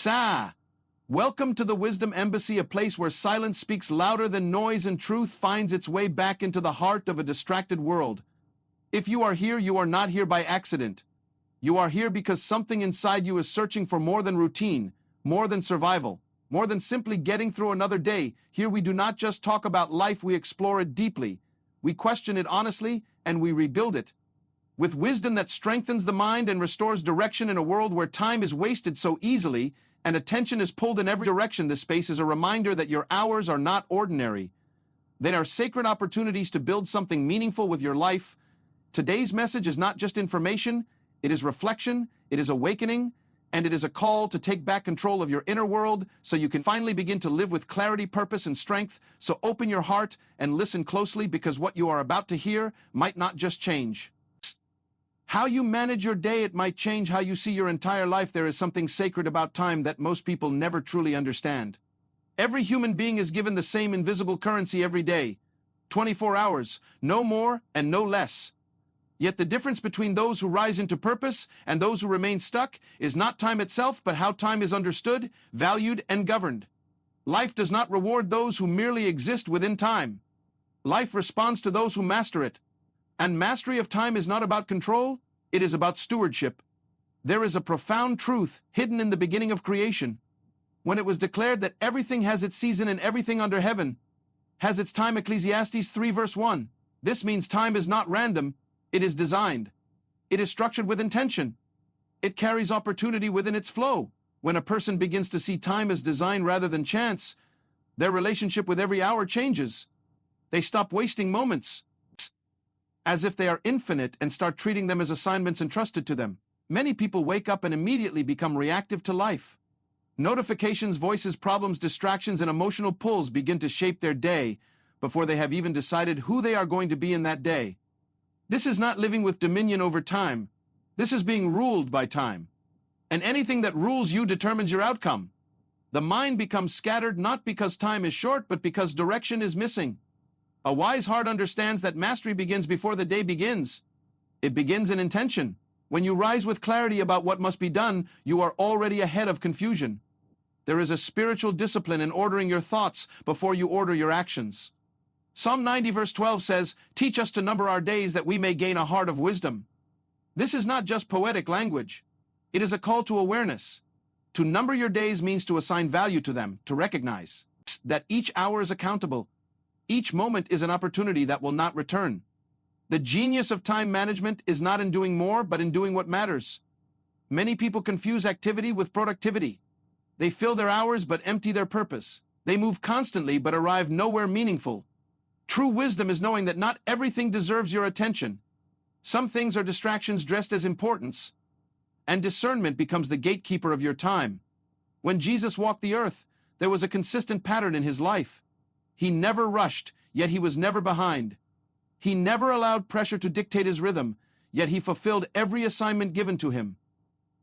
Sa! Welcome to the Wisdom Embassy, a place where silence speaks louder than noise and truth finds its way back into the heart of a distracted world. If you are here, you are not here by accident. You are here because something inside you is searching for more than routine, more than survival, more than simply getting through another day. Here we do not just talk about life, we explore it deeply. We question it honestly, and we rebuild it. With wisdom that strengthens the mind and restores direction in a world where time is wasted so easily and attention is pulled in every direction, this space is a reminder that your hours are not ordinary. They are sacred opportunities to build something meaningful with your life. Today's message is not just information, it is reflection, it is awakening, and it is a call to take back control of your inner world so you can finally begin to live with clarity, purpose, and strength. So open your heart and listen closely, because what you are about to hear might not just change how you manage your day, it might change how you see your entire life. There is something sacred about time that most people never truly understand. Every human being is given the same invisible currency every day, 24 hours, no more and no less. Yet the difference between those who rise into purpose and those who remain stuck is not time itself, but how time is understood, valued, and governed. Life does not reward those who merely exist within time. Life responds to those who master it. And mastery of time is not about control, it is about stewardship. There is a profound truth hidden in the beginning of creation. When it was declared that everything has its season and everything under heaven has its time, Ecclesiastes 3 verse 1. This means time is not random, it is designed. It is structured with intention. It carries opportunity within its flow. When a person begins to see time as design rather than chance, their relationship with every hour changes. They stop wasting moments as if they are infinite and start treating them as assignments entrusted to them. Many people wake up and immediately become reactive to life. Notifications, voices, problems, distractions, and emotional pulls begin to shape their day before they have even decided who they are going to be in that day. This is not living with dominion over time. This is being ruled by time. And anything that rules you determines your outcome. The mind becomes scattered not because time is short, but because direction is missing. A wise heart understands that mastery begins before the day begins. It begins in intention. When you rise with clarity about what must be done, you are already ahead of confusion. There is a spiritual discipline in ordering your thoughts before you order your actions. Psalm 90 verse 12 says, "Teach us to number our days that we may gain a heart of wisdom." This is not just poetic language. It is a call to awareness. To number your days means to assign value to them, to recognize that each hour is accountable. Each moment is an opportunity that will not return. The genius of time management is not in doing more, but in doing what matters. Many people confuse activity with productivity. They fill their hours but empty their purpose. They move constantly but arrive nowhere meaningful. True wisdom is knowing that not everything deserves your attention. Some things are distractions dressed as importance, and discernment becomes the gatekeeper of your time. When Jesus walked the earth, there was a consistent pattern in his life. He never rushed, yet he was never behind. He never allowed pressure to dictate his rhythm, yet he fulfilled every assignment given to him.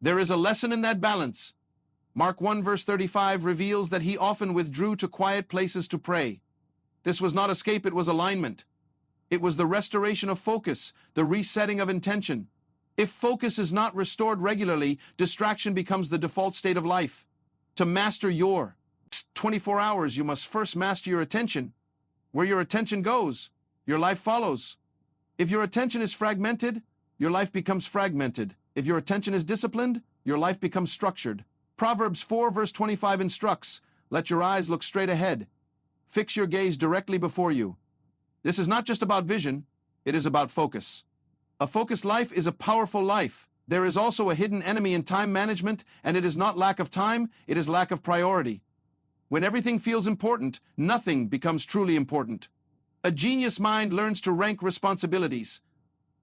There is a lesson in that balance. Mark 1 verse 35 reveals that he often withdrew to quiet places to pray. This was not escape, it was alignment. It was the restoration of focus, the resetting of intention. If focus is not restored regularly, distraction becomes the default state of life. To master your 24 hours, you must first master your attention. Where your attention goes, your life follows. If your attention is fragmented, your life becomes fragmented. If your attention is disciplined, your life becomes structured. Proverbs 4 verse 25 instructs, "Let your eyes look straight ahead. Fix your gaze directly before you." This is not just about vision, it is about focus. A focused life is a powerful life. There is also a hidden enemy in time management, and it is not lack of time, it is lack of priority. When everything feels important, nothing becomes truly important. A genius mind learns to rank responsibilities.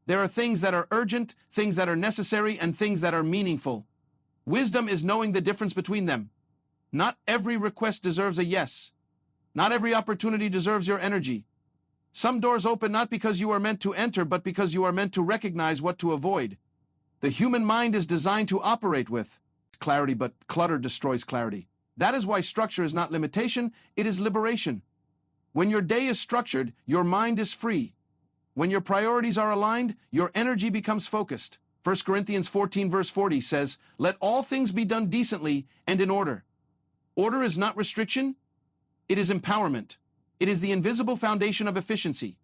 There are things that are urgent, things that are necessary, and things that are meaningful. Wisdom is knowing the difference between them. Not every request deserves a yes. Not every opportunity deserves your energy. Some doors open not because you are meant to enter, but because you are meant to recognize what to avoid. The human mind is designed to operate with clarity, but clutter destroys clarity. That is why structure is not limitation, it is liberation. When your day is structured, your mind is free. When your priorities are aligned, your energy becomes focused. 1 Corinthians 14 verse 40 says, "Let all things be done decently and in order." Order is not restriction, it is empowerment. It is the invisible foundation of efficiency.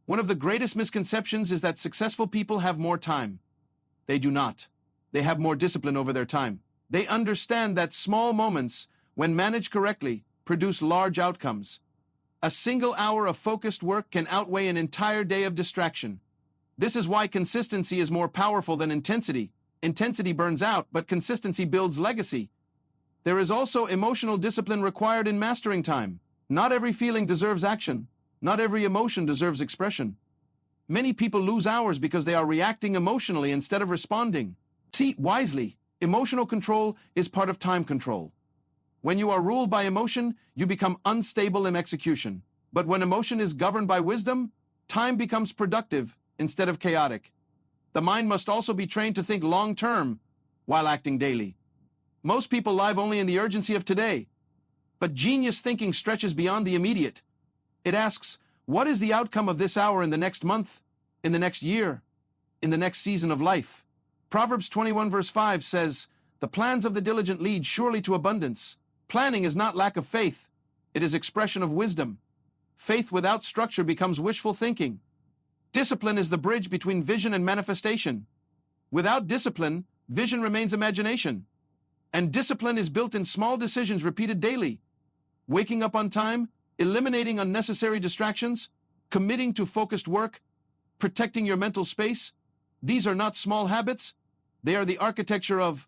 One of the greatest misconceptions is that successful people have more time. They do not. They have more discipline over their time. They understand that small moments, when managed correctly, produce large outcomes. A single hour of focused work can outweigh an entire day of distraction. This is why consistency is more powerful than intensity. Intensity burns out, but consistency builds legacy. There is also emotional discipline required in mastering time. Not every feeling deserves action. Not every emotion deserves expression. Many people lose hours because they are reacting emotionally instead of responding. See wisely, emotional control is part of time control. When you are ruled by emotion, you become unstable in execution. But when emotion is governed by wisdom, time becomes productive instead of chaotic. The mind must also be trained to think long-term while acting daily. Most people live only in the urgency of today. But genius thinking stretches beyond the immediate. It asks, what is the outcome of this hour in the next month, in the next year, in the next season of life? Proverbs 21 verse 5 says, "The plans of the diligent lead surely to abundance." Planning is not lack of faith. It is expression of wisdom. Faith without structure becomes wishful thinking. Discipline is the bridge between vision and manifestation. Without discipline, vision remains imagination. And discipline is built in small decisions repeated daily. Waking up on time, eliminating unnecessary distractions, committing to focused work, protecting your mental space. These are not small habits. They are the architecture of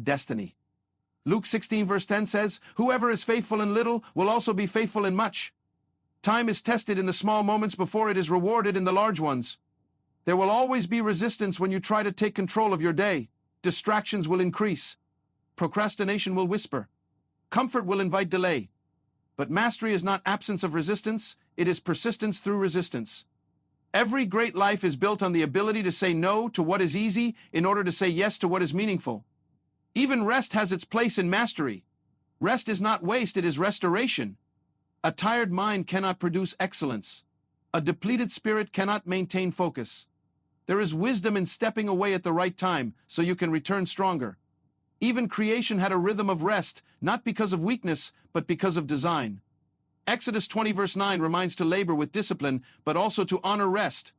destiny. Luke 16 verse 10 says, "Whoever is faithful in little will also be faithful in much." Time is tested in the small moments before it is rewarded in the large ones. There will always be resistance when you try to take control of your day. Distractions will increase. Procrastination will whisper. Comfort will invite delay. But mastery is not absence of resistance, it is persistence through resistance. Every great life is built on the ability to say no to what is easy in order to say yes to what is meaningful. Even rest has its place in mastery. Rest is not waste, it is restoration. A tired mind cannot produce excellence. A depleted spirit cannot maintain focus. There is wisdom in stepping away at the right time so you can return stronger. Even creation had a rhythm of rest, not because of weakness, but because of design. Exodus 20 verse 9 reminds to labor with discipline, but also to honor rest.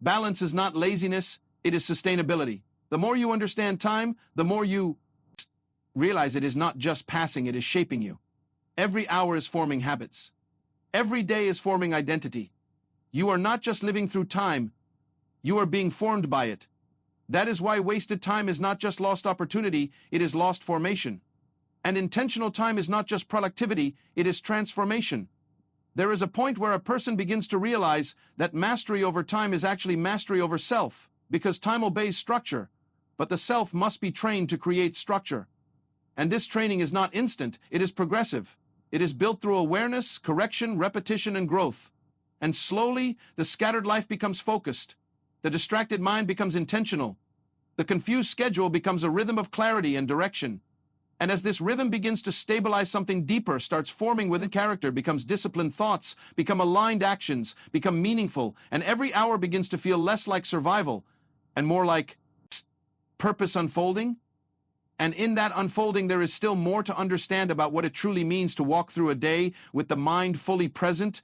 Balance is not laziness, it is sustainability. The more you understand time, the more you realize it is not just passing, it is shaping you. Every hour is forming habits. Every day is forming identity. You are not just living through time, you are being formed by it. That is why wasted time is not just lost opportunity, it is lost formation. And intentional time is not just productivity, it is transformation. There is a point where a person begins to realize that mastery over time is actually mastery over self, because time obeys structure, but the self must be trained to create structure. And this training is not instant, it is progressive. It is built through awareness, correction, repetition, and growth. And slowly, the scattered life becomes focused. The distracted mind becomes intentional. The confused schedule becomes a rhythm of clarity and direction. And as this rhythm begins to stabilize, something deeper starts forming within character, becomes disciplined thoughts, become aligned actions, become meaningful, and every hour begins to feel less like survival and more like purpose unfolding. And in that unfolding, there is still more to understand about what it truly means to walk through a day with the mind fully present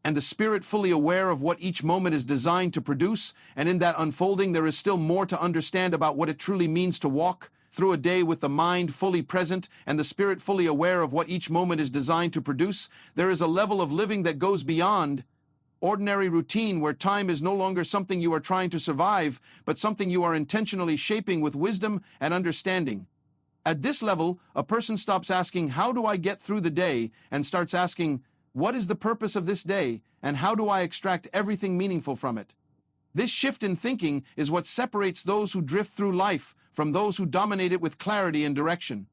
and the spirit fully aware of what each moment is designed to produce. And in that unfolding, there is still more to understand about what it truly means to walk through a day with the mind fully present and the spirit fully aware of what each moment is designed to produce. There is a level of living that goes beyond ordinary routine, where time is no longer something you are trying to survive, but something you are intentionally shaping with wisdom and understanding. At this level, a person stops asking, "How do I get through the day?" and starts asking, "What is the purpose of this day, and how do I extract everything meaningful from it?" This shift in thinking is what separates those who drift through life from those who dominate it with clarity and direction.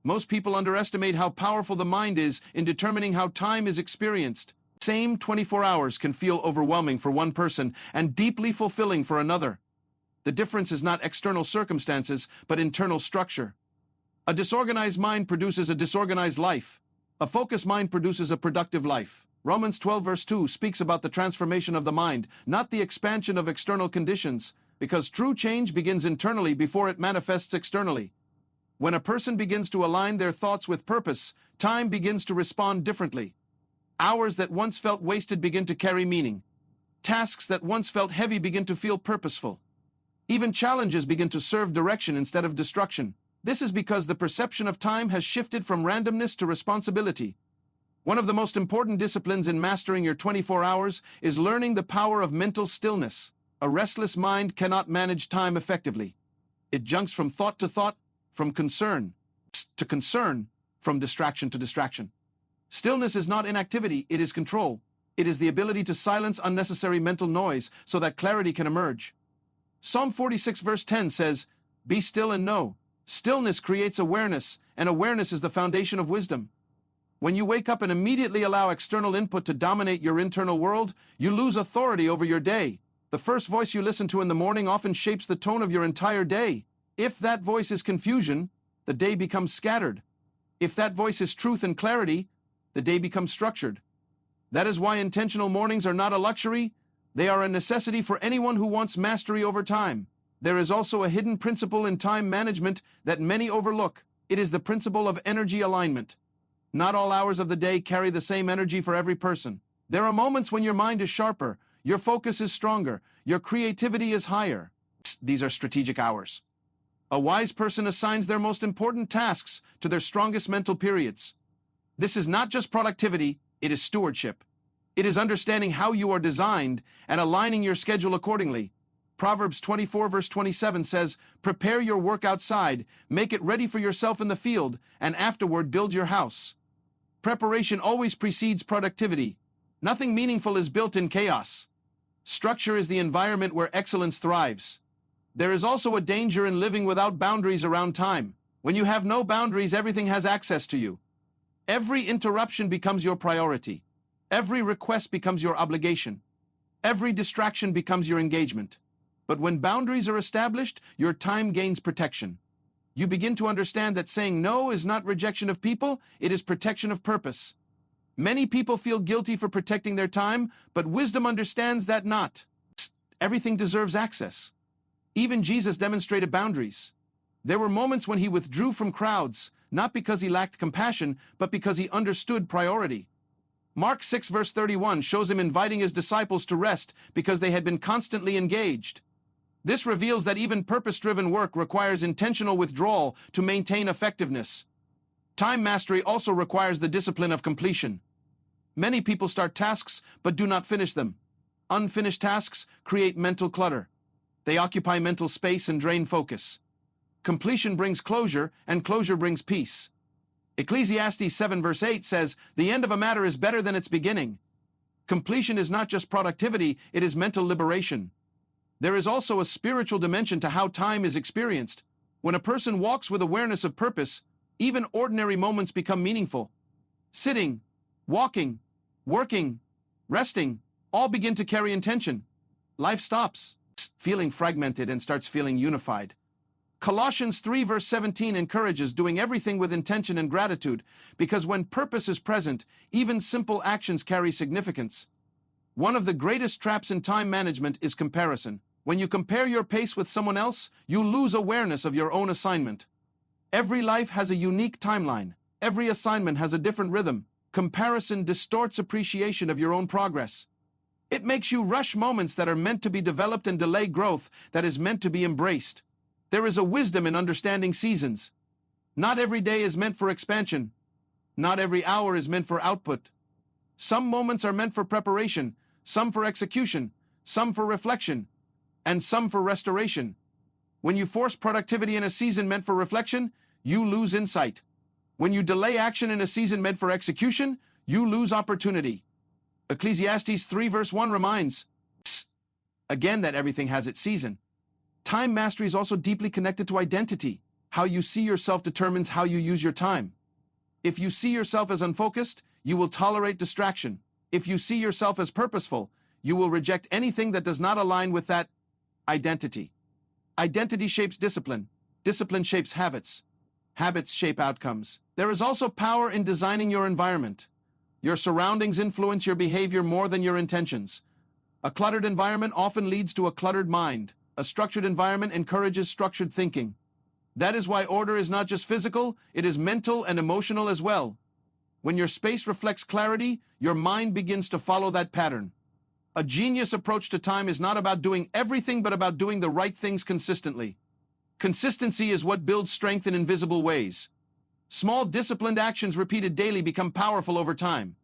Most people underestimate how powerful the mind is in determining how time is experienced. Same 24 hours can feel overwhelming for one person and deeply fulfilling for another. The difference is not external circumstances, but internal structure. A disorganized mind produces a disorganized life. A focused mind produces a productive life. Romans 12 verse 2 speaks about the transformation of the mind, not the expansion of external conditions, because true change begins internally before it manifests externally. When a person begins to align their thoughts with purpose, time begins to respond differently. Hours that once felt wasted begin to carry meaning. Tasks that once felt heavy begin to feel purposeful. Even challenges begin to serve direction instead of destruction. This is because the perception of time has shifted from randomness to responsibility. One of the most important disciplines in mastering your 24 hours is learning the power of mental stillness. A restless mind cannot manage time effectively. It jumps from thought to thought, from concern to concern, from distraction to distraction. Stillness is not inactivity, it is control. It is the ability to silence unnecessary mental noise so that clarity can emerge. Psalm 46 verse 10 says, "Be still and know." Stillness creates awareness, and awareness is the foundation of wisdom. When you wake up and immediately allow external input to dominate your internal world, you lose authority over your day. The first voice you listen to in the morning often shapes the tone of your entire day. If that voice is confusion, the day becomes scattered. If that voice is truth and clarity, the day becomes structured. That is why intentional mornings are not a luxury, they are a necessity for anyone who wants mastery over time. There is also a hidden principle in time management that many overlook. It is the principle of energy alignment. Not all hours of the day carry the same energy for every person. There are moments when your mind is sharper, your focus is stronger, your creativity is higher. These are strategic hours. A wise person assigns their most important tasks to their strongest mental periods. This is not just productivity, it is stewardship. It is understanding how you are designed and aligning your schedule accordingly. Proverbs 24 verse 27 says, "Prepare your work outside, make it ready for yourself in the field, and afterward build your house." Preparation always precedes productivity. Nothing meaningful is built in chaos. Structure is the environment where excellence thrives. There is also a danger in living without boundaries around time. When you have no boundaries, everything has access to you. Every interruption becomes your priority. Every request becomes your obligation. Every distraction becomes your engagement. But when boundaries are established, your time gains protection. You begin to understand that saying no is not rejection of people, it is protection of purpose. Many people feel guilty for protecting their time, but wisdom understands that not everything deserves access. Even Jesus demonstrated boundaries. There were moments when he withdrew from crowds, not because he lacked compassion, but because he understood priority. Mark 6 verse 31 shows him inviting his disciples to rest because they had been constantly engaged. This reveals that even purpose-driven work requires intentional withdrawal to maintain effectiveness. Time mastery also requires the discipline of completion. Many people start tasks but do not finish them. Unfinished tasks create mental clutter. They occupy mental space and drain focus. Completion brings closure, and closure brings peace. Ecclesiastes 7 verse 8 says, "The end of a matter is better than its beginning." Completion is not just productivity, it is mental liberation. There is also a spiritual dimension to how time is experienced. When a person walks with awareness of purpose, even ordinary moments become meaningful. Sitting, walking, working, resting, all begin to carry intention. Life stops feeling fragmented and starts feeling unified. Colossians 3 verse 17 encourages doing everything with intention and gratitude, because when purpose is present, even simple actions carry significance. One of the greatest traps in time management is comparison. When you compare your pace with someone else, you lose awareness of your own assignment. Every life has a unique timeline. Every assignment has a different rhythm. Comparison distorts appreciation of your own progress. It makes you rush moments that are meant to be developed and delay growth that is meant to be embraced. There is a wisdom in understanding seasons. Not every day is meant for expansion. Not every hour is meant for output. Some moments are meant for preparation, some for execution, some for reflection, and some for restoration. When you force productivity in a season meant for reflection, you lose insight. When you delay action in a season meant for execution, you lose opportunity. Ecclesiastes 3 verse 1 reminds again that everything has its season. Time mastery is also deeply connected to identity. How you see yourself determines how you use your time. If you see yourself as unfocused, you will tolerate distraction. If you see yourself as purposeful, you will reject anything that does not align with that identity. Identity shapes discipline. Discipline shapes habits. Habits shape outcomes. There is also power in designing your environment. Your surroundings influence your behavior more than your intentions. A cluttered environment often leads to a cluttered mind. A structured environment encourages structured thinking. That is why order is not just physical, it is mental and emotional as well. When your space reflects clarity, your mind begins to follow that pattern. A genius approach to time is not about doing everything but about doing the right things consistently. Consistency is what builds strength in invisible ways. Small disciplined actions repeated daily become powerful over time.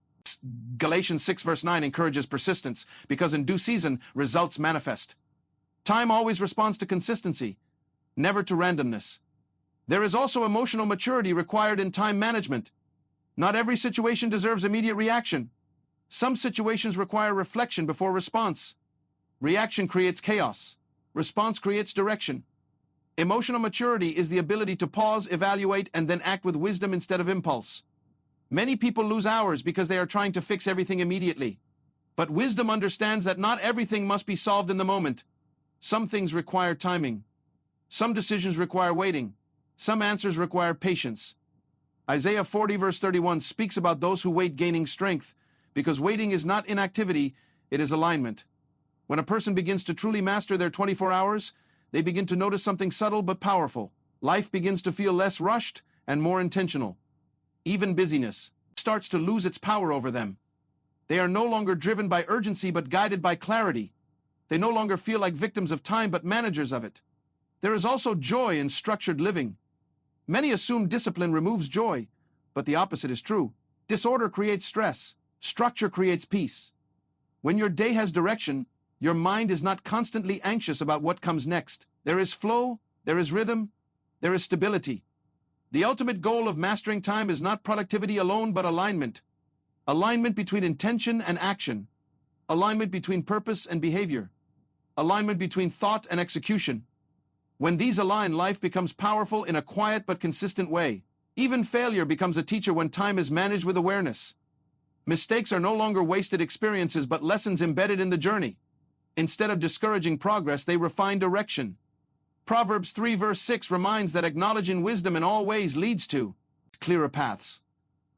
Galatians 6 verse 9 encourages persistence, because in due season, results manifest. Time always responds to consistency, never to randomness. There is also emotional maturity required in time management. Not every situation deserves immediate reaction. Some situations require reflection before response. Reaction creates chaos. Response creates direction. Emotional maturity is the ability to pause, evaluate, and then act with wisdom instead of impulse. Many people lose hours because they are trying to fix everything immediately. But wisdom understands that not everything must be solved in the moment. Some things require timing. Some decisions require waiting. Some answers require patience. Isaiah 40 verse 31 speaks about those who wait gaining strength, because waiting is not inactivity, it is alignment. When a person begins to truly master their 24 hours, they begin to notice something subtle but powerful. Life begins to feel less rushed and more intentional. Even busyness starts to lose its power over them. They are no longer driven by urgency but guided by clarity. They no longer feel like victims of time but managers of it. There is also joy in structured living. Many assume discipline removes joy, but the opposite is true. Disorder creates stress. Structure creates peace. When your day has direction, your mind is not constantly anxious about what comes next. There is flow, there is rhythm, there is stability. The ultimate goal of mastering time is not productivity alone but alignment. Alignment between intention and action. Alignment between purpose and behavior. Alignment between thought and execution. When these align, life becomes powerful in a quiet but consistent way. Even failure becomes a teacher when time is managed with awareness. Mistakes are no longer wasted experiences but lessons embedded in the journey. Instead of discouraging progress, they refine direction. Proverbs 3 verse 6 reminds that acknowledging wisdom in all ways leads to clearer paths.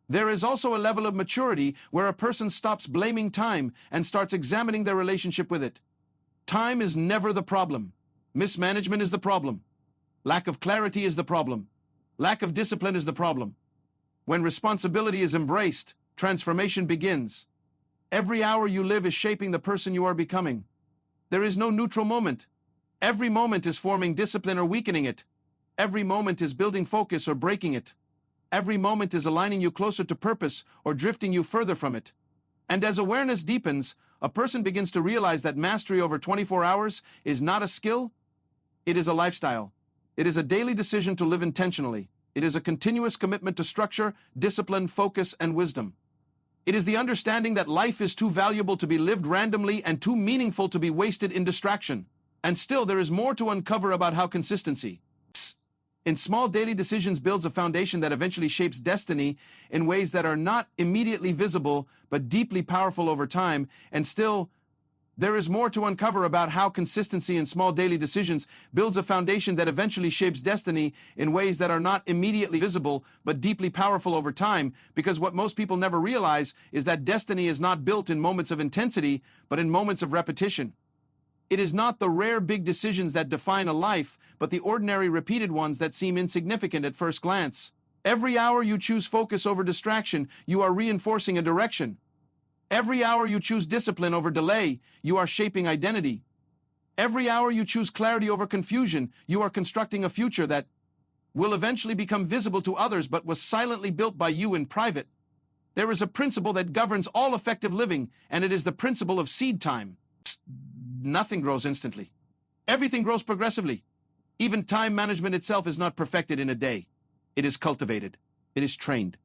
There is also a level of maturity where a person stops blaming time and starts examining their relationship with it. Time is never the problem. Mismanagement is the problem. Lack of clarity is the problem. Lack of discipline is the problem. When responsibility is embraced, transformation begins. Every hour you live is shaping the person you are becoming. There is no neutral moment. Every moment is forming discipline or weakening it. Every moment is building focus or breaking it. Every moment is aligning you closer to purpose or drifting you further from it. And as awareness deepens, a person begins to realize that mastery over 24 hours is not a skill, it is a lifestyle. It is a daily decision to live intentionally. It is a continuous commitment to structure, discipline, focus, and wisdom. It is the understanding that life is too valuable to be lived randomly and too meaningful to be wasted in distraction. And still, there is more to uncover about how consistency in small daily decisions builds a foundation that eventually shapes destiny in ways that are not immediately visible but deeply powerful over time. And still, there is more to uncover about how consistency in small daily decisions builds a foundation that eventually shapes destiny in ways that are not immediately visible but deeply powerful over time, because what most people never realize is that destiny is not built in moments of intensity but in moments of repetition. It is not the rare big decisions that define a life, but the ordinary repeated ones that seem insignificant at first glance. Every hour you choose focus over distraction, you are reinforcing a direction. Every hour you choose discipline over delay, you are shaping identity. Every hour you choose clarity over confusion, you are constructing a future that will eventually become visible to others but was silently built by you in private. There is a principle that governs all effective living, and it is the principle of seed time. Nothing grows instantly. Everything grows progressively. Even time management itself is not perfected in a day. It is cultivated. It is trained.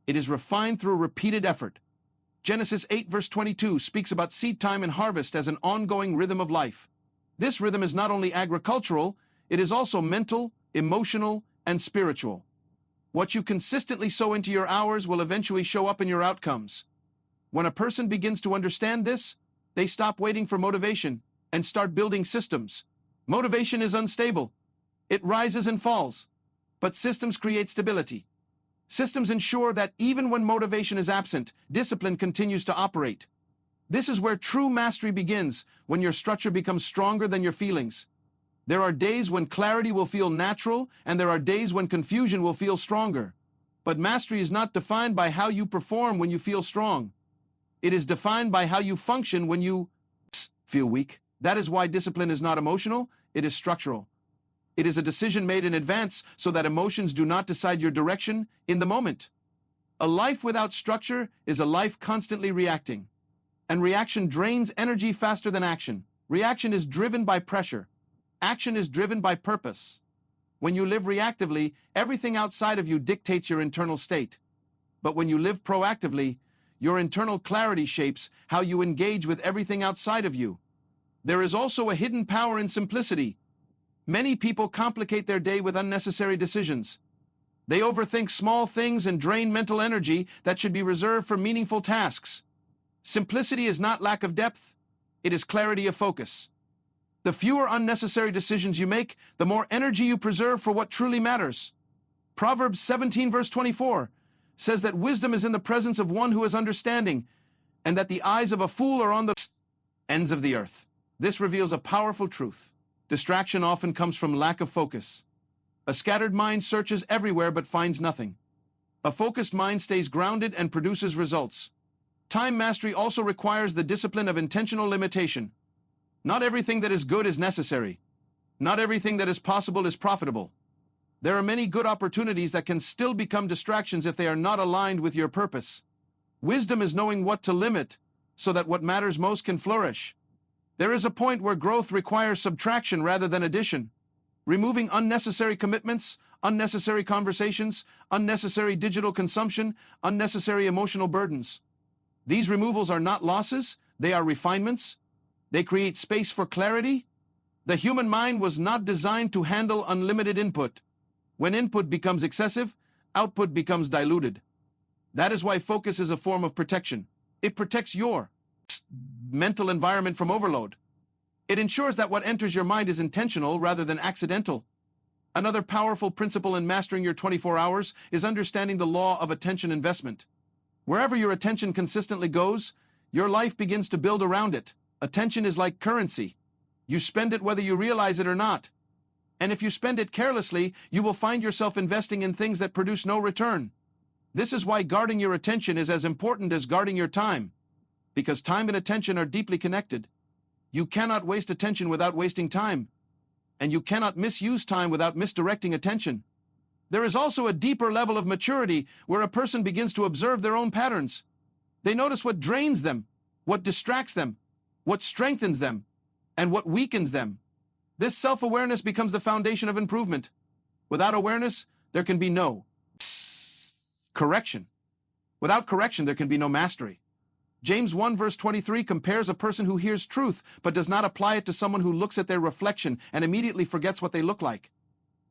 It is refined through repeated effort. Genesis 8 verse 22 speaks about seed time and harvest as an ongoing rhythm of life. This rhythm is not only agricultural, it is also mental, emotional, and spiritual. What you consistently sow into your hours will eventually show up in your outcomes. When a person begins to understand this, they stop waiting for motivation and start building systems. Motivation is unstable. It rises and falls. But systems create stability. Systems ensure that even when motivation is absent, discipline continues to operate. This is where true mastery begins, when your structure becomes stronger than your feelings. There are days when clarity will feel natural, and there are days when confusion will feel stronger. But mastery is not defined by how you perform when you feel strong. It is defined by how you function when you feel weak. That is why discipline is not emotional, it is structural. It is a decision made in advance so that emotions do not decide your direction in the moment. A life without structure is a life constantly reacting. And reaction drains energy faster than action. Reaction is driven by pressure. Action is driven by purpose. When you live reactively, everything outside of you dictates your internal state. But when you live proactively, your internal clarity shapes how you engage with everything outside of you. There is also a hidden power in simplicity. Many people complicate their day with unnecessary decisions. They overthink small things and drain mental energy that should be reserved for meaningful tasks. Simplicity is not lack of depth, it is clarity of focus. The fewer unnecessary decisions you make, the more energy you preserve for what truly matters. Proverbs 17 verse 24 says that wisdom is in the presence of one who has understanding, and that the eyes of a fool are on the ends of the earth. This reveals a powerful truth. Distraction often comes from lack of focus. A scattered mind searches everywhere but finds nothing. A focused mind stays grounded and produces results. Time mastery also requires the discipline of intentional limitation. Not everything that is good is necessary. Not everything that is possible is profitable. There are many good opportunities that can still become distractions if they are not aligned with your purpose. Wisdom is knowing what to limit so that what matters most can flourish. There is a point where growth requires subtraction rather than addition. Removing unnecessary commitments, unnecessary conversations, unnecessary digital consumption, unnecessary emotional burdens. These removals are not losses, they are refinements. They create space for clarity. The human mind was not designed to handle unlimited input. When input becomes excessive, output becomes diluted. That is why focus is a form of protection. It protects your mental environment from overload. It ensures that what enters your mind is intentional rather than accidental. Another powerful principle in mastering your 24 hours is understanding the law of attention investment. Wherever your attention consistently goes, your life begins to build around it. Attention is like currency. You spend it whether you realize it or not. And if you spend it carelessly, you will find yourself investing in things that produce no return. This is why guarding your attention is as important as guarding your time. Because time and attention are deeply connected. You cannot waste attention without wasting time. And you cannot misuse time without misdirecting attention. There is also a deeper level of maturity where a person begins to observe their own patterns. They notice what drains them, what distracts them, what strengthens them, and what weakens them. This self-awareness becomes the foundation of improvement. Without awareness, there can be no correction. Without correction, there can be no mastery. James 1 verse 23 compares a person who hears truth but does not apply it to someone who looks at their reflection and immediately forgets what they look like.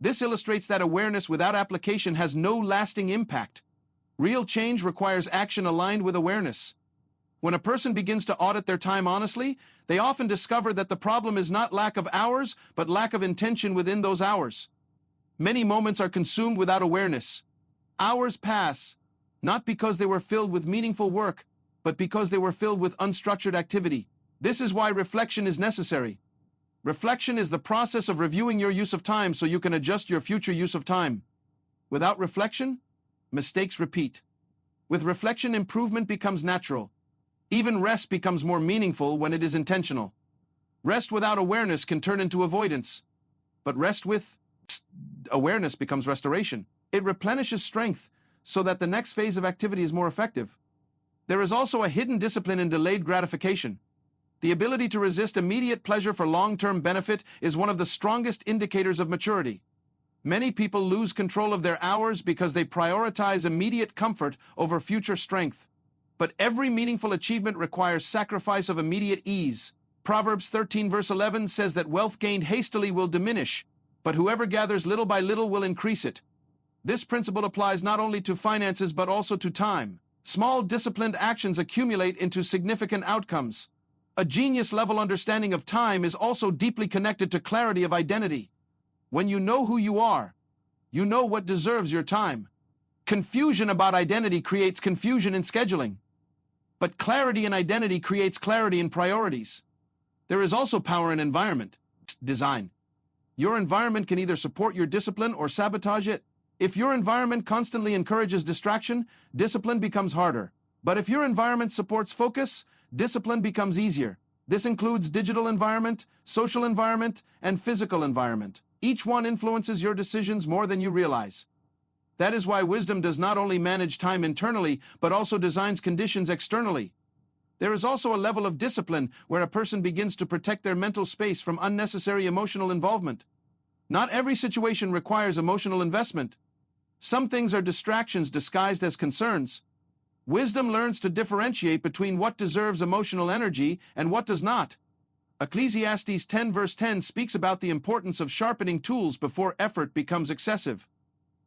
This illustrates that awareness without application has no lasting impact. Real change requires action aligned with awareness. When a person begins to audit their time honestly, they often discover that the problem is not lack of hours, but lack of intention within those hours. Many moments are consumed without awareness. Hours pass, not because they were filled with meaningful work, but because they were filled with unstructured activity. This is why reflection is necessary. Reflection is the process of reviewing your use of time so you can adjust your future use of time. Without reflection, mistakes repeat. With reflection, improvement becomes natural. Even rest becomes more meaningful when it is intentional. Rest without awareness can turn into avoidance. But rest with awareness becomes restoration. It replenishes strength so that the next phase of activity is more effective. There is also a hidden discipline in delayed gratification. The ability to resist immediate pleasure for long-term benefit is one of the strongest indicators of maturity. Many people lose control of their hours because they prioritize immediate comfort over future strength. But every meaningful achievement requires sacrifice of immediate ease. Proverbs 13 verse 11 says that wealth gained hastily will diminish, but whoever gathers little by little will increase it. This principle applies not only to finances but also to time. Small disciplined actions accumulate into significant outcomes. A genius-level understanding of time is also deeply connected to clarity of identity. When you know who you are, you know what deserves your time. Confusion about identity creates confusion in scheduling. But clarity in identity creates clarity in priorities. There is also power in environment design. Your environment can either support your discipline or sabotage it. If your environment constantly encourages distraction, discipline becomes harder. But if your environment supports focus, discipline becomes easier. This includes digital environment, social environment, and physical environment. Each one influences your decisions more than you realize. That is why wisdom does not only manage time internally, but also designs conditions externally. There is also a level of discipline where a person begins to protect their mental space from unnecessary emotional involvement. Not every situation requires emotional investment. Some things are distractions disguised as concerns. Wisdom learns to differentiate between what deserves emotional energy and what does not. Ecclesiastes 10 verse 10 speaks about the importance of sharpening tools before effort becomes excessive.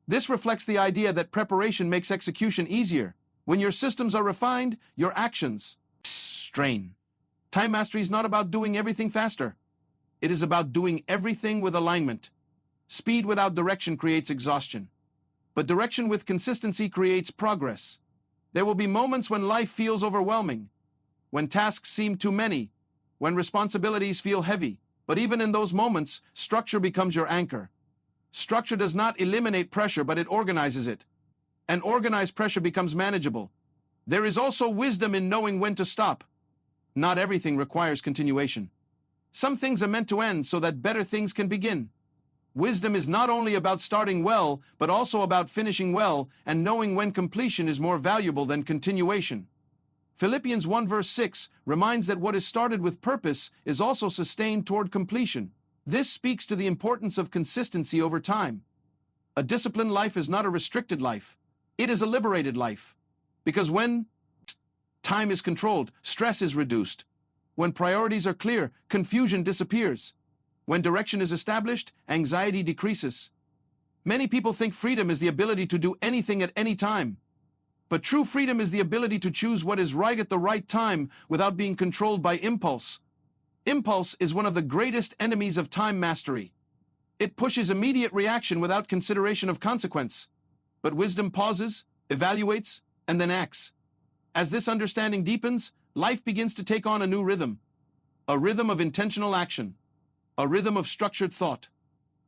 This reflects the idea that preparation makes execution easier. When your systems are refined, your actions strain. Time mastery is not about doing everything faster. It is about doing everything with alignment. Speed without direction creates exhaustion. But direction with consistency creates progress. There will be moments when life feels overwhelming, when tasks seem too many, when responsibilities feel heavy. But even in those moments, structure becomes your anchor. Structure does not eliminate pressure, but it organizes it. And organized pressure becomes manageable. There is also wisdom in knowing when to stop. Not everything requires continuation. Some things are meant to end so that better things can begin. Wisdom is not only about starting well, but also about finishing well and knowing when completion is more valuable than continuation. Philippians 1 verse 6 reminds that what is started with purpose is also sustained toward completion. This speaks to the importance of consistency over time. A disciplined life is not a restricted life. It is a liberated life. Because when time is controlled, stress is reduced. When priorities are clear, confusion disappears. When direction is established, anxiety decreases. Many people think freedom is the ability to do anything at any time. But true freedom is the ability to choose what is right at the right time without being controlled by impulse. Impulse is one of the greatest enemies of time mastery. It pushes immediate reaction without consideration of consequence. But wisdom pauses, evaluates, and then acts. As this understanding deepens, life begins to take on a new rhythm. A rhythm of intentional action. A rhythm of structured thought,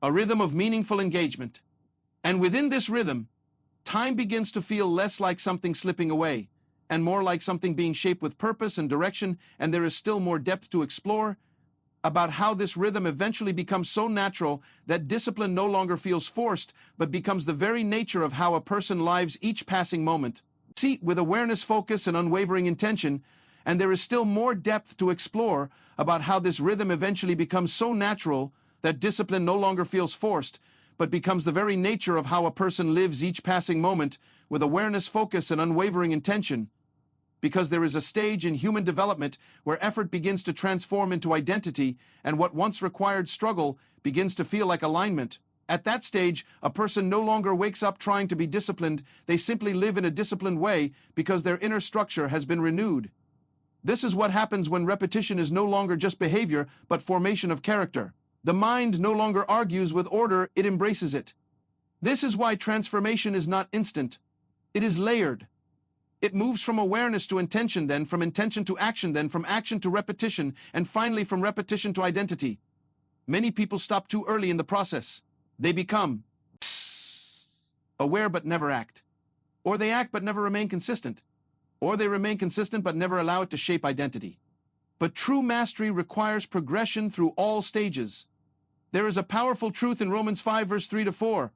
a rhythm of meaningful engagement. And within this rhythm, time begins to feel less like something slipping away, and more like something being shaped with purpose and direction, and there is still more depth to explore about how this rhythm eventually becomes so natural that discipline no longer feels forced, but becomes the very nature of how a person lives each passing moment. See, with awareness, focus, and unwavering intention, and there is still more depth to explore about how this rhythm eventually becomes so natural that discipline no longer feels forced, but becomes the very nature of how a person lives each passing moment with awareness, focus, and unwavering intention. Because there is a stage in human development where effort begins to transform into identity, and what once required struggle begins to feel like alignment. At that stage, a person no longer wakes up trying to be disciplined, they simply live in a disciplined way because their inner structure has been renewed. This is what happens when repetition is no longer just behavior, but formation of character. The mind no longer argues with order, it embraces it. This is why transformation is not instant. It is layered. It moves from awareness to intention, then from intention to action, then from action to repetition, and finally from repetition to identity. Many people stop too early in the process. They become aware but never act. Or they act but never remain consistent. Or they remain consistent but never allow it to shape identity. But true mastery requires progression through all stages. There is a powerful truth in Romans 5 verse 3-4,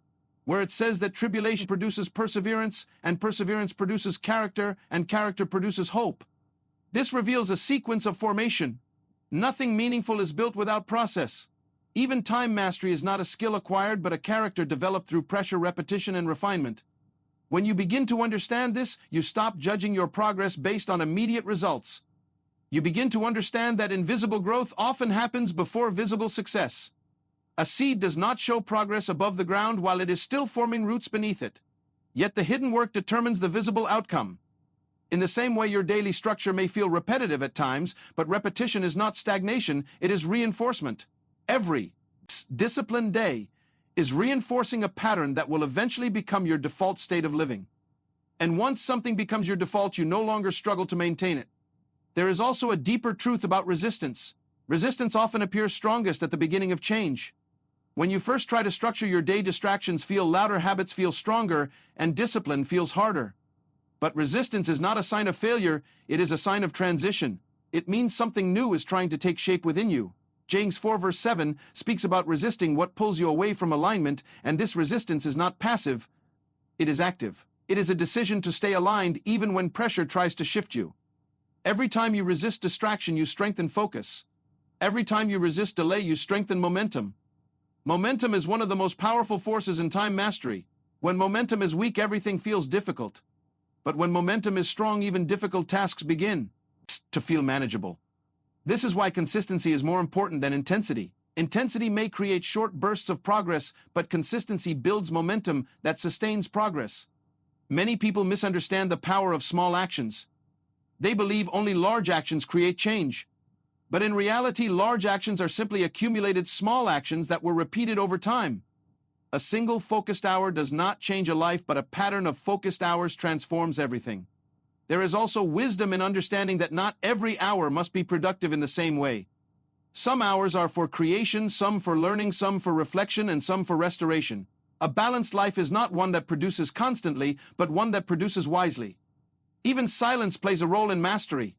where it says that tribulation produces perseverance, and perseverance produces character, and character produces hope. This reveals a sequence of formation. Nothing meaningful is built without process. Even time mastery is not a skill acquired but a character developed through pressure, repetition, and refinement. When you begin to understand this, you stop judging your progress based on immediate results. You begin to understand that invisible growth often happens before visible success. A seed does not show progress above the ground while it is still forming roots beneath it. Yet the hidden work determines the visible outcome. In the same way, your daily structure may feel repetitive at times, but repetition is not stagnation, it is reinforcement. Every disciplined day is reinforcing a pattern that will eventually become your default state of living. And once something becomes your default, you no longer struggle to maintain it. There is also a deeper truth about resistance. Resistance often appears strongest at the beginning of change. When you first try to structure your day, distractions feel louder, habits feel stronger, and discipline feels harder. But resistance is not a sign of failure, it is a sign of transition. It means something new is trying to take shape within you. James 4 verse 7 speaks about resisting what pulls you away from alignment, and this resistance is not passive, it is active. It is a decision to stay aligned even when pressure tries to shift you. Every time you resist distraction, you strengthen focus. Every time you resist delay, you strengthen momentum. Momentum is one of the most powerful forces in time mastery. When momentum is weak, everything feels difficult. But when momentum is strong, even difficult tasks begin to feel manageable. This is why consistency is more important than intensity. Intensity may create short bursts of progress, but consistency builds momentum that sustains progress. Many people misunderstand the power of small actions. They believe only large actions create change. But in reality, large actions are simply accumulated small actions that were repeated over time. A single focused hour does not change a life, but a pattern of focused hours transforms everything. There is also wisdom in understanding that not every hour must be productive in the same way. Some hours are for creation, some for learning, some for reflection, and some for restoration. A balanced life is not one that produces constantly, but one that produces wisely. Even silence plays a role in mastery.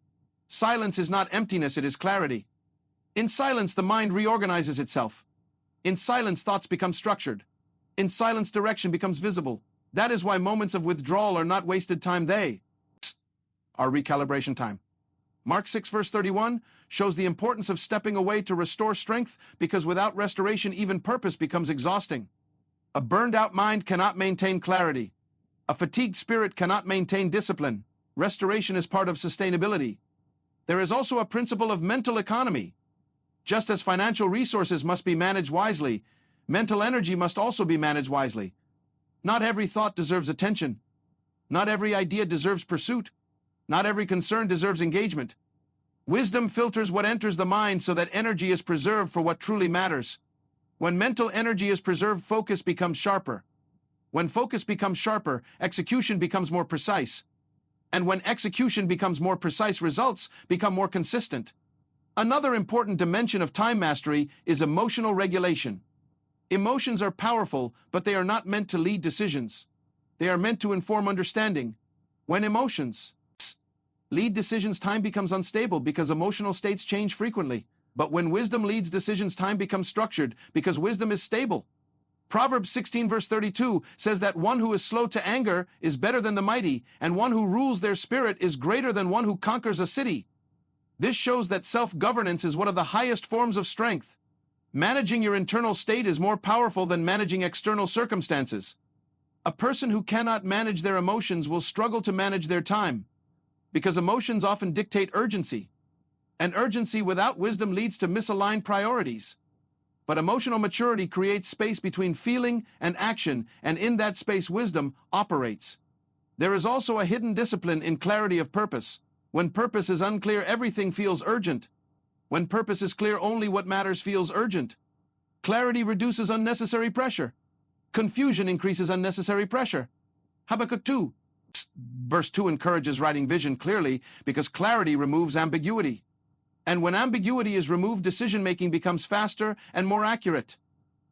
Silence is not emptiness, it is clarity. In silence, the mind reorganizes itself. In silence, thoughts become structured. In silence, direction becomes visible. That is why moments of withdrawal are not wasted time, they are recalibration time. Mark 6 verse 31 shows the importance of stepping away to restore strength, because without restoration, even purpose becomes exhausting. A burned-out mind cannot maintain clarity. A fatigued spirit cannot maintain discipline. Restoration is part of sustainability. There is also a principle of mental economy. Just as financial resources must be managed wisely, mental energy must also be managed wisely. Not every thought deserves attention. Not every idea deserves pursuit. Not every concern deserves engagement. Wisdom filters what enters the mind so that energy is preserved for what truly matters. When mental energy is preserved, focus becomes sharper. When focus becomes sharper, execution becomes more precise. And when execution becomes more precise, results become more consistent. Another important dimension of time mastery is emotional regulation. Emotions are powerful, but they are not meant to lead decisions. They are meant to inform understanding. When emotions lead decisions, time becomes unstable because emotional states change frequently. But when wisdom leads decisions, time becomes structured because wisdom is stable. Proverbs 16 verse 32 says that one who is slow to anger is better than the mighty, and one who rules their spirit is greater than one who conquers a city. This shows that self-governance is one of the highest forms of strength. Managing your internal state is more powerful than managing external circumstances. A person who cannot manage their emotions will struggle to manage their time, because emotions often dictate urgency. And urgency without wisdom leads to misaligned priorities. But emotional maturity creates space between feeling and action, and in that space, wisdom operates. There is also a hidden discipline in clarity of purpose. When purpose is unclear, everything feels urgent. When purpose is clear, only what matters feels urgent. Clarity reduces unnecessary pressure. Confusion increases unnecessary pressure. Habakkuk 2 verse 2 encourages writing vision clearly because clarity removes ambiguity. And when ambiguity is removed, decision-making becomes faster and more accurate.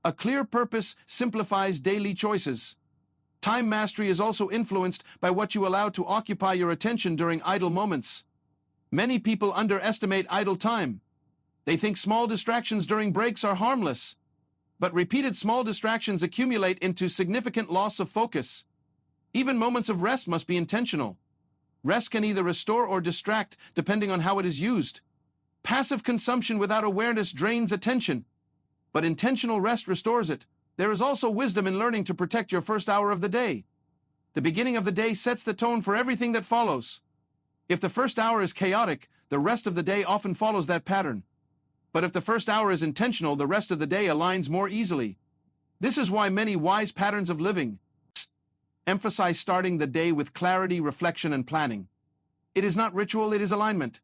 A clear purpose simplifies daily choices. Time mastery is also influenced by what you allow to occupy your attention during idle moments. Many people underestimate idle time. They think small distractions during breaks are harmless. But repeated small distractions accumulate into significant loss of focus. Even moments of rest must be intentional. Rest can either restore or distract, depending on how it is used. Passive consumption without awareness drains attention, but intentional rest restores it. There is also wisdom in learning to protect your first hour of the day. The beginning of the day sets the tone for everything that follows. If the first hour is chaotic, the rest of the day often follows that pattern. But if the first hour is intentional, the rest of the day aligns more easily. This is why many wise patterns of living emphasize starting the day with clarity, reflection, and planning. It is not ritual, it is alignment.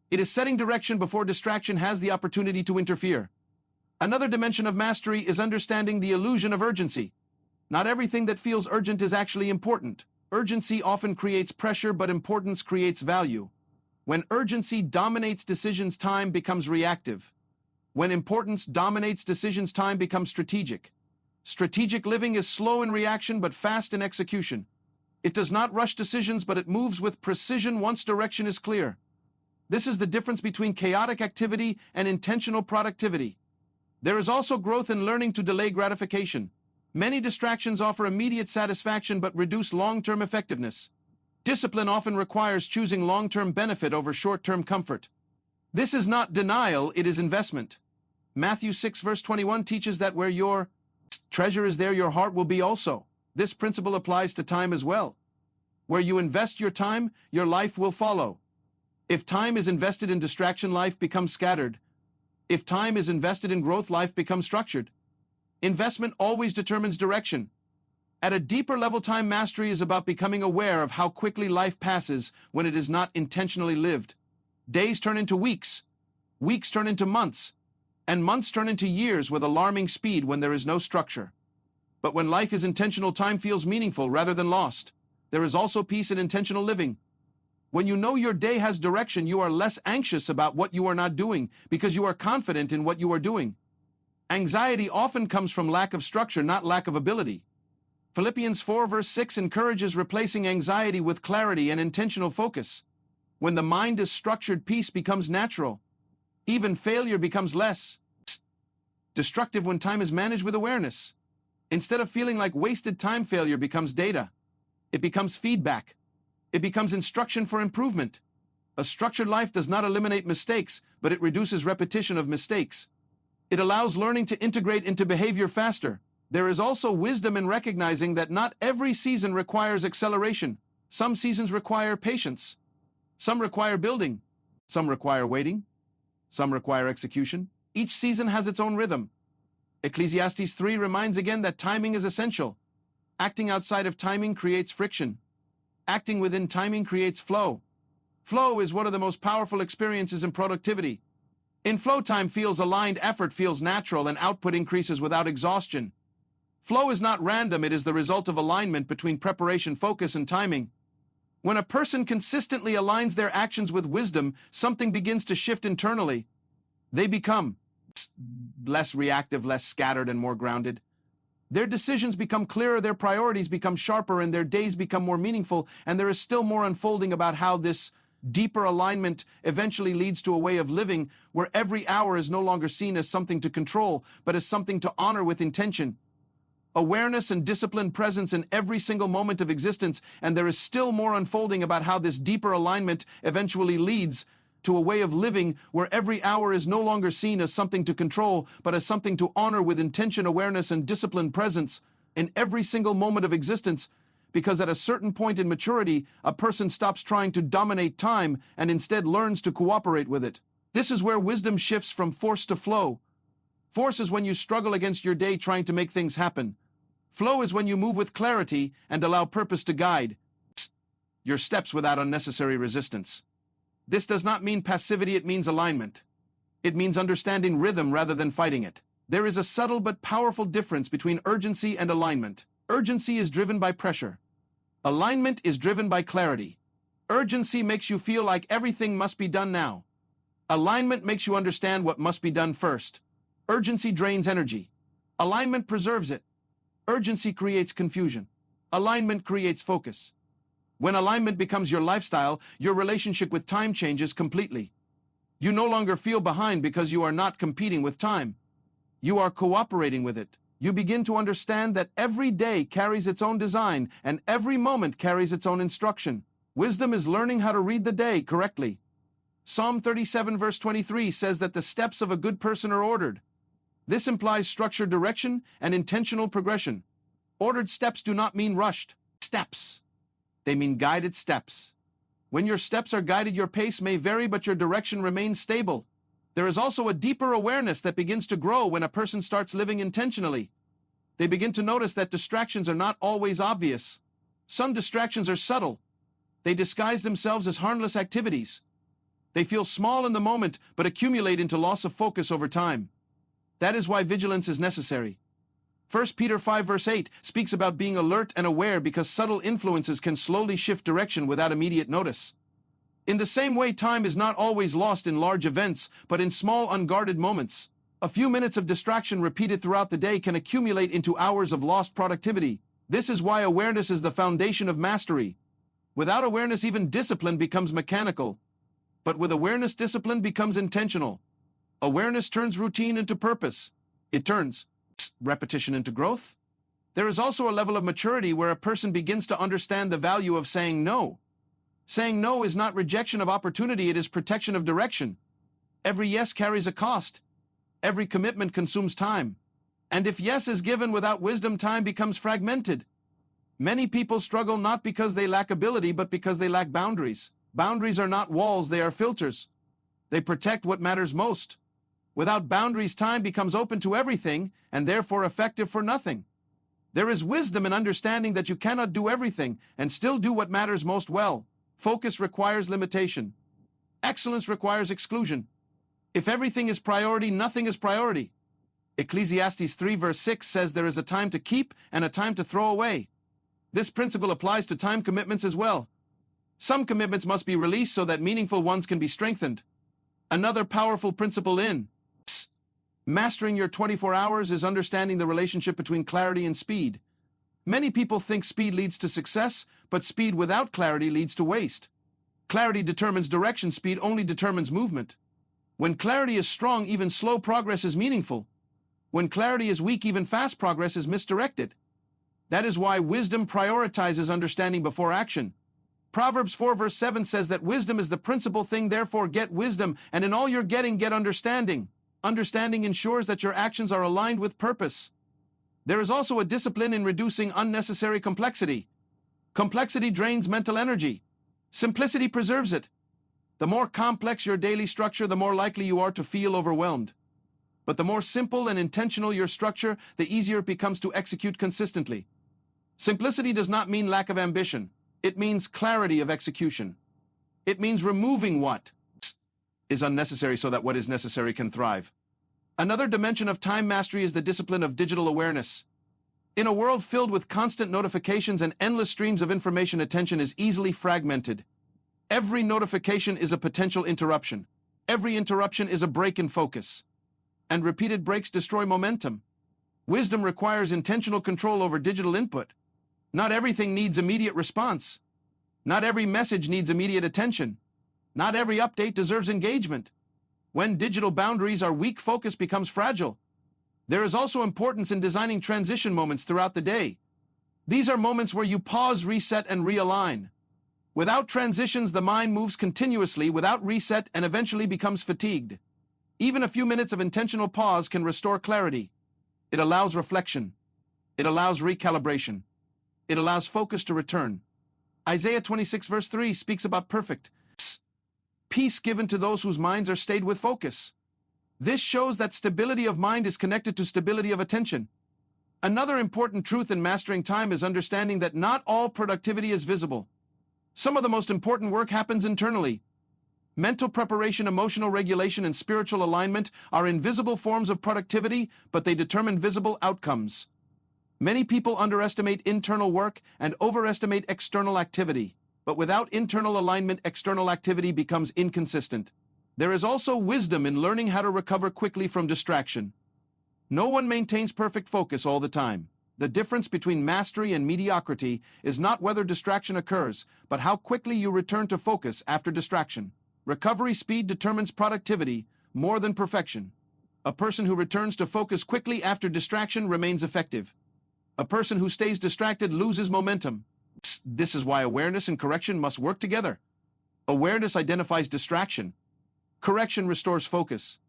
It is setting direction before distraction has the opportunity to interfere. Another dimension of mastery is understanding the illusion of urgency. Not everything that feels urgent is actually important. Urgency often creates pressure, but importance creates value. When urgency dominates decisions, time becomes reactive. When importance dominates decisions, time becomes strategic. Strategic living is slow in reaction but fast in execution. It does not rush decisions, but it moves with precision once direction is clear. This is the difference between chaotic activity and intentional productivity. There is also growth in learning to delay gratification. Many distractions offer immediate satisfaction but reduce long-term effectiveness. Discipline often requires choosing long-term benefit over short-term comfort. This is not denial, it is investment. Matthew 6 verse 21 teaches that where your treasure is, there your heart will be also. This principle applies to time as well. Where you invest your time, your life will follow. If time is invested in distraction, life becomes scattered. If time is invested in growth, life becomes structured. Investment always determines direction. At a deeper level, time mastery is about becoming aware of how quickly life passes when it is not intentionally lived. Days turn into weeks, weeks turn into months, and months turn into years with alarming speed when there is no structure. But when life is intentional, time feels meaningful rather than lost. There is also peace in intentional living. When you know your day has direction, you are less anxious about what you are not doing because you are confident in what you are doing. Anxiety often comes from lack of structure, not lack of ability. Philippians 4 verse 6 encourages replacing anxiety with clarity and intentional focus. When the mind is structured, peace becomes natural. Even failure becomes less destructive when time is managed with awareness. Instead of feeling like wasted time, failure becomes data. It becomes feedback. It becomes instruction for improvement. A structured life does not eliminate mistakes, but it reduces repetition of mistakes. It allows learning to integrate into behavior faster. There is also wisdom in recognizing that not every season requires acceleration. Some seasons require patience. Some require building. Some require waiting. Some require execution. Each season has its own rhythm. Ecclesiastes 3 reminds again that timing is essential. Acting outside of timing creates friction. Acting within timing creates flow. Flow is one of the most powerful experiences in productivity. In flow, time feels aligned, effort feels natural, and output increases without exhaustion. Flow is not random, it is the result of alignment between preparation, focus, and timing. When a person consistently aligns their actions with wisdom, something begins to shift internally. They become less reactive, less scattered, and more grounded. Their decisions become clearer, their priorities become sharper, and their days become more meaningful, and there is still more unfolding about how this deeper alignment eventually leads to a way of living where every hour is no longer seen as something to control, but as something to honor with intention. Awareness and disciplined presence in every single moment of existence, and there is still more unfolding about how this deeper alignment eventually leads to a way of living where every hour is no longer seen as something to control, but as something to honor with intention, awareness, and disciplined presence in every single moment of existence, because at a certain point in maturity, a person stops trying to dominate time and instead learns to cooperate with it. This is where wisdom shifts from force to flow. Force is when you struggle against your day trying to make things happen. Flow is when you move with clarity and allow purpose to guide your steps without unnecessary resistance. This does not mean passivity, it means alignment. It means understanding rhythm rather than fighting it. There is a subtle but powerful difference between urgency and alignment. Urgency is driven by pressure. Alignment is driven by clarity. Urgency makes you feel like everything must be done now. Alignment makes you understand what must be done first. Urgency drains energy. Alignment preserves it. Urgency creates confusion. Alignment creates focus. When alignment becomes your lifestyle, your relationship with time changes completely. You no longer feel behind because you are not competing with time. You are cooperating with it. You begin to understand that every day carries its own design and every moment carries its own instruction. Wisdom is learning how to read the day correctly. Psalm 37 verse 23 says that the steps of a good person are ordered. This implies structured direction and intentional progression. Ordered steps do not mean rushed steps. They mean guided steps. When your steps are guided, your pace may vary, but your direction remains stable. There is also a deeper awareness that begins to grow when a person starts living intentionally. They begin to notice that distractions are not always obvious. Some distractions are subtle. They disguise themselves as harmless activities. They feel small in the moment, but accumulate into loss of focus over time. That is why vigilance is necessary. 1 Peter 5 verse 8 speaks about being alert and aware because subtle influences can slowly shift direction without immediate notice. In the same way, time is not always lost in large events, but in small, unguarded moments. A few minutes of distraction repeated throughout the day can accumulate into hours of lost productivity. This is why awareness is the foundation of mastery. Without awareness, even discipline becomes mechanical. But with awareness, discipline becomes intentional. Awareness turns routine into purpose. It turns repetition into growth. There is also a level of maturity where a person begins to understand the value of saying no. Saying no is not rejection of opportunity, it is protection of direction. Every yes carries a cost. Every commitment consumes time. And if yes is given without wisdom, time becomes fragmented. Many people struggle not because they lack ability, but because they lack boundaries. Boundaries are not walls, they are filters. They protect what matters most. Without boundaries, time becomes open to everything, and therefore effective for nothing. There is wisdom in understanding that you cannot do everything and still do what matters most well. Focus requires limitation. Excellence requires exclusion. If everything is priority, nothing is priority. Ecclesiastes 3 verse 6 says there is a time to keep and a time to throw away. This principle applies to time commitments as well. Some commitments must be released so that meaningful ones can be strengthened. Another powerful principle in mastering your 24 hours is understanding the relationship between clarity and speed. Many people think speed leads to success, but speed without clarity leads to waste. Clarity determines direction, speed only determines movement. When clarity is strong, even slow progress is meaningful. When clarity is weak, even fast progress is misdirected. That is why wisdom prioritizes understanding before action. Proverbs 4 verse 7 says that wisdom is the principal thing, therefore get wisdom, and in all you're getting, get understanding. Understanding ensures that your actions are aligned with purpose. There is also a discipline in reducing unnecessary complexity. Complexity drains mental energy. Simplicity preserves it. The more complex your daily structure, the more likely you are to feel overwhelmed. But the more simple and intentional your structure, the easier it becomes to execute consistently. Simplicity does not mean lack of ambition. It means clarity of execution. It means removing what is unnecessary so that what is necessary can thrive. Another dimension of time mastery is the discipline of digital awareness. In a world filled with constant notifications and endless streams of information, attention is easily fragmented. Every notification is a potential interruption. Every interruption is a break in focus. And repeated breaks destroy momentum. Wisdom requires intentional control over digital input. Not everything needs immediate response. Not every message needs immediate attention. Not every update deserves engagement. When digital boundaries are weak, focus becomes fragile. There is also importance in designing transition moments throughout the day. These are moments where you pause, reset, and realign. Without transitions, the mind moves continuously without reset and eventually becomes fatigued. Even a few minutes of intentional pause can restore clarity. It allows reflection. It allows recalibration. It allows focus to return. Isaiah 26 verse 3 speaks about perfect peace given to those whose minds are stayed with focus. This shows that stability of mind is connected to stability of attention. Another important truth in mastering time is understanding that not all productivity is visible. Some of the most important work happens internally. Mental preparation, emotional regulation, and spiritual alignment are invisible forms of productivity, but they determine visible outcomes. Many people underestimate internal work and overestimate external activity. But without internal alignment, external activity becomes inconsistent. There is also wisdom in learning how to recover quickly from distraction. No one maintains perfect focus all the time. The difference between mastery and mediocrity is not whether distraction occurs, but how quickly you return to focus after distraction. Recovery speed determines productivity more than perfection. A person who returns to focus quickly after distraction remains effective. A person who stays distracted loses momentum. This is why awareness and correction must work together. Awareness identifies distraction. Correction restores focus.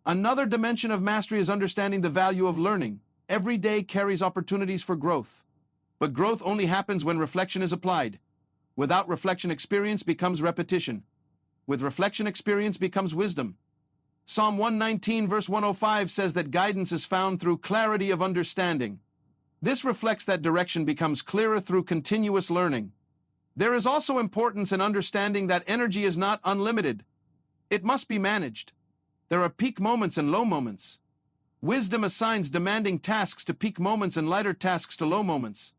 Another dimension of mastery is understanding the value of learning. Every day carries opportunities for growth. But growth only happens when reflection is applied. Without reflection, experience becomes repetition. With reflection, experience becomes wisdom. Psalm 119 verse 105 says that guidance is found through clarity of understanding. This reflects that direction becomes clearer through continuous learning. There is also importance in understanding that energy is not unlimited. It must be managed. There are peak moments and low moments. Wisdom assigns demanding tasks to peak moments and lighter tasks to low moments.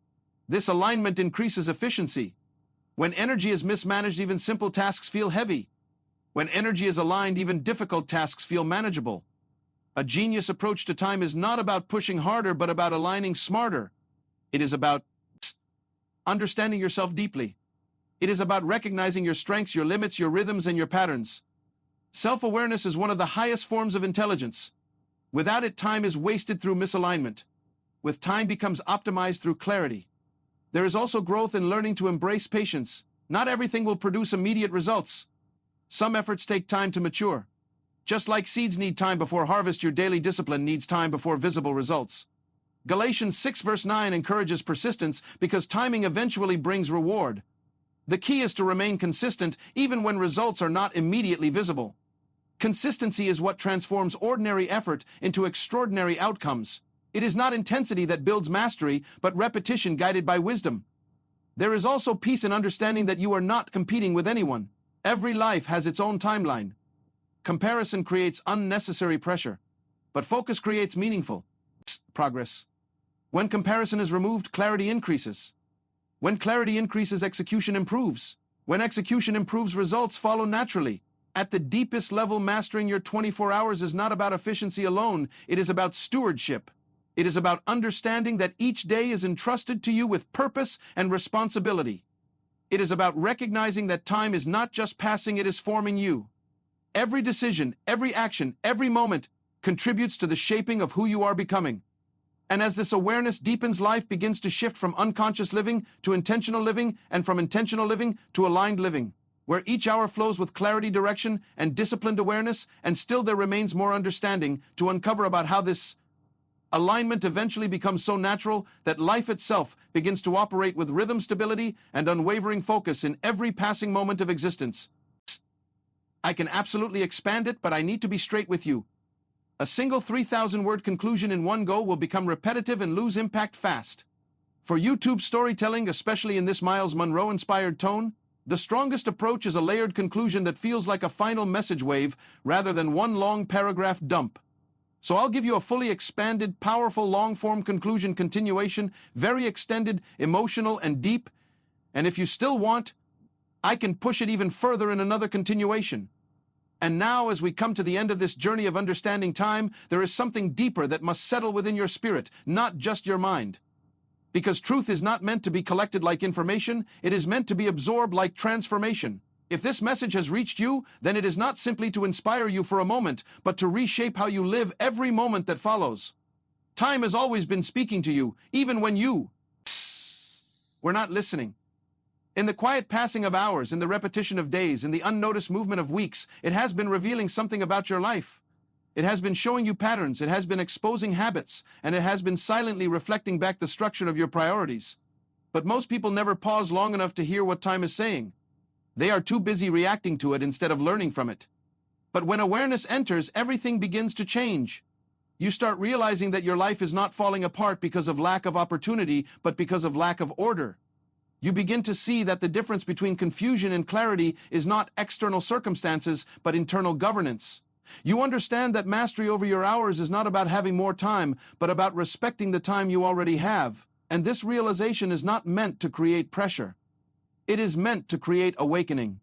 This alignment increases efficiency. When energy is mismanaged, even simple tasks feel heavy. When energy is aligned, even difficult tasks feel manageable. A genius approach to time is not about pushing harder, but about aligning smarter. It is about understanding yourself deeply. It is about recognizing your strengths, your limits, your rhythms, and your patterns. Self-awareness is one of the highest forms of intelligence. Without it, time is wasted through misalignment. With time becomes optimized through clarity. There is also growth in learning to embrace patience. Not everything will produce immediate results. Some efforts take time to mature. Just like seeds need time before harvest, your daily discipline needs time before visible results. Galatians 6 verse 9 encourages persistence because timing eventually brings reward. The key is to remain consistent even when results are not immediately visible. Consistency is what transforms ordinary effort into extraordinary outcomes. It is not intensity that builds mastery, but repetition guided by wisdom. There is also peace in understanding that you are not competing with anyone. Every life has its own timeline. Comparison creates unnecessary pressure, but focus creates meaningful progress. When comparison is removed, clarity increases. When clarity increases, execution improves. When execution improves, results follow naturally. At the deepest level, mastering your 24 hours is not about efficiency alone. It is about stewardship. It is about understanding that each day is entrusted to you with purpose and responsibility. It is about recognizing that time is not just passing, it is forming you. Every decision, every action, every moment contributes to the shaping of who you are becoming. And as this awareness deepens, life begins to shift from unconscious living to intentional living, and from intentional living to aligned living, where each hour flows with clarity, direction, and disciplined awareness, and still there remains more understanding to uncover about how this alignment eventually becomes so natural that life itself begins to operate with rhythm, stability, and unwavering focus in every passing moment of existence. I can absolutely expand it, but I need to be straight with you. A single 3,000-word conclusion in one go will become repetitive and lose impact fast. For YouTube storytelling, especially in this Myles Munroe-inspired tone, the strongest approach is a layered conclusion that feels like a final message wave rather than one long paragraph dump. So I'll give you a fully expanded, powerful, long-form conclusion continuation, very extended, emotional, and deep. And if you still want, I can push it even further in another continuation. And now, as we come to the end of this journey of understanding time, there is something deeper that must settle within your spirit, not just your mind. Because truth is not meant to be collected like information, it is meant to be absorbed like transformation. If this message has reached you, then it is not simply to inspire you for a moment, but to reshape how you live every moment that follows. Time has always been speaking to you, even when you were not listening. In the quiet passing of hours, in the repetition of days, in the unnoticed movement of weeks, it has been revealing something about your life. It has been showing you patterns, it has been exposing habits, and it has been silently reflecting back the structure of your priorities. But most people never pause long enough to hear what time is saying. They are too busy reacting to it instead of learning from it. But when awareness enters, everything begins to change. You start realizing that your life is not falling apart because of lack of opportunity, but because of lack of order. You begin to see that the difference between confusion and clarity is not external circumstances, but internal governance. You understand that mastery over your hours is not about having more time, but about respecting the time you already have. And this realization is not meant to create pressure. It is meant to create awakening.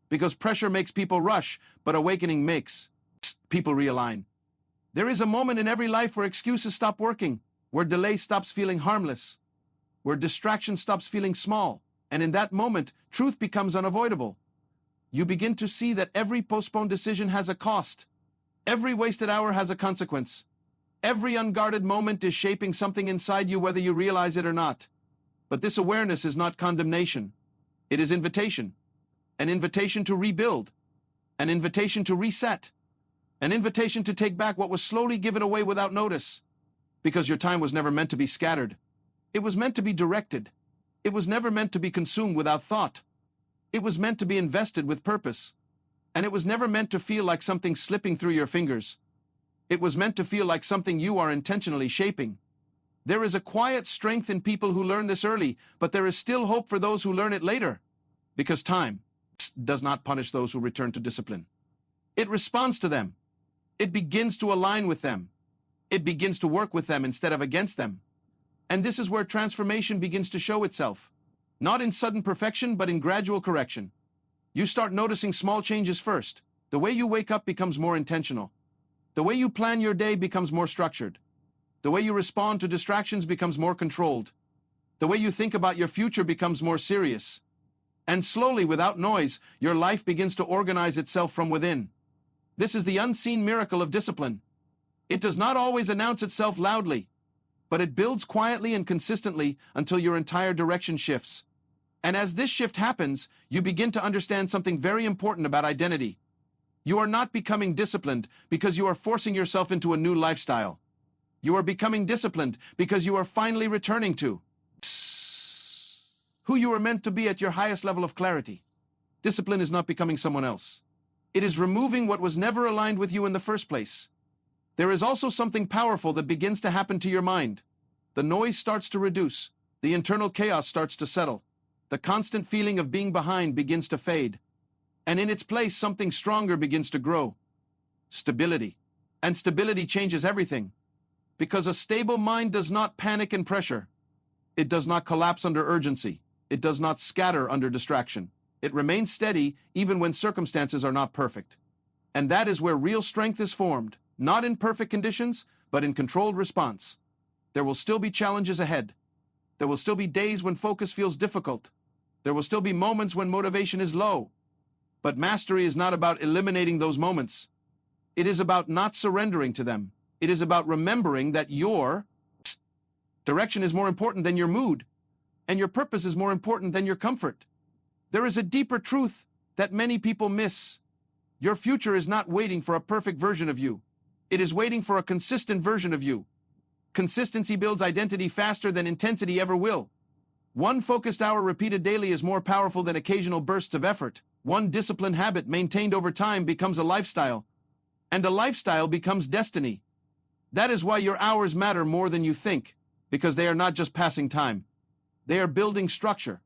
Because pressure makes people rush, but awakening makes people realign. There is a moment in every life where excuses stop working, where delay stops feeling harmless, where distraction stops feeling small, and in that moment, truth becomes unavoidable. You begin to see that every postponed decision has a cost. Every wasted hour has a consequence. Every unguarded moment is shaping something inside you, whether you realize it or not. But this awareness is not condemnation. It is invitation. An invitation to rebuild. An invitation to reset. An invitation to take back what was slowly given away without notice. Because your time was never meant to be scattered. It was meant to be directed. It was never meant to be consumed without thought. It was meant to be invested with purpose. And it was never meant to feel like something slipping through your fingers. It was meant to feel like something you are intentionally shaping. There is a quiet strength in people who learn this early, but there is still hope for those who learn it later. Because time does not punish those who return to discipline. It responds to them. It begins to align with them. It begins to work with them instead of against them. And this is where transformation begins to show itself. Not in sudden perfection, but in gradual correction. You start noticing small changes first. The way you wake up becomes more intentional. The way you plan your day becomes more structured. The way you respond to distractions becomes more controlled. The way you think about your future becomes more serious. And slowly, without noise, your life begins to organize itself from within. This is the unseen miracle of discipline. It does not always announce itself loudly, but it builds quietly and consistently until your entire direction shifts. And as this shift happens, you begin to understand something very important about identity. You are not becoming disciplined because you are forcing yourself into a new lifestyle. You are becoming disciplined because you are finally returning to who you are meant to be at your highest level of clarity. Discipline is not becoming someone else. It is removing what was never aligned with you in the first place. There is also something powerful that begins to happen to your mind. The noise starts to reduce. The internal chaos starts to settle. The constant feeling of being behind begins to fade. And in its place, something stronger begins to grow. Stability. And stability changes everything. Because a stable mind does not panic in pressure. It does not collapse under urgency. It does not scatter under distraction. It remains steady even when circumstances are not perfect. And that is where real strength is formed, not in perfect conditions, but in controlled response. There will still be challenges ahead. There will still be days when focus feels difficult. There will still be moments when motivation is low. But mastery is not about eliminating those moments. It is about not surrendering to them. It is about remembering that your direction is more important than your mood, and your purpose is more important than your comfort. There is a deeper truth that many people miss. Your future is not waiting for a perfect version of you. It is waiting for a consistent version of you. Consistency builds identity faster than intensity ever will. One focused hour repeated daily is more powerful than occasional bursts of effort. One disciplined habit maintained over time becomes a lifestyle, and a lifestyle becomes destiny. That is why your hours matter more than you think, because they are not just passing time. They are building structure.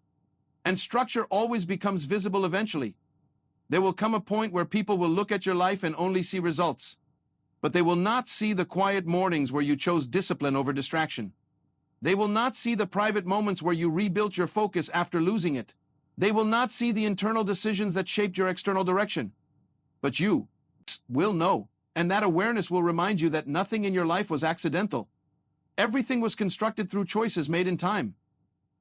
And structure always becomes visible eventually. There will come a point where people will look at your life and only see results. But they will not see the quiet mornings where you chose discipline over distraction. They will not see the private moments where you rebuilt your focus after losing it. They will not see the internal decisions that shaped your external direction. But you will know, and that awareness will remind you that nothing in your life was accidental. Everything was constructed through choices made in time.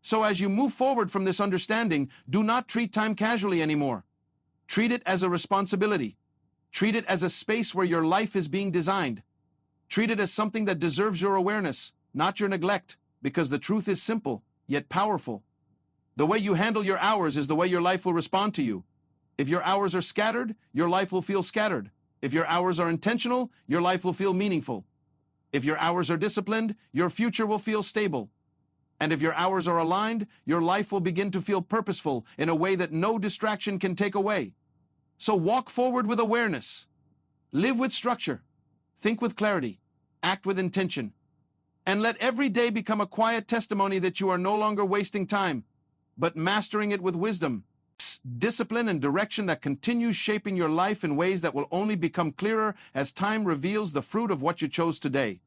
So as you move forward from this understanding, do not treat time casually anymore. Treat it as a responsibility. Treat it as a space where your life is being designed. Treat it as something that deserves your awareness, not your neglect, because the truth is simple, yet powerful. The way you handle your hours is the way your life will respond to you. If your hours are scattered, your life will feel scattered. If your hours are intentional, your life will feel meaningful. If your hours are disciplined, your future will feel stable. And if your hours are aligned, your life will begin to feel purposeful in a way that no distraction can take away. So walk forward with awareness. Live with structure. Think with clarity. Act with intention. And let every day become a quiet testimony that you are no longer wasting time, but mastering it with wisdom, discipline, and direction that continues shaping your life in ways that will only become clearer as time reveals the fruit of what you chose today.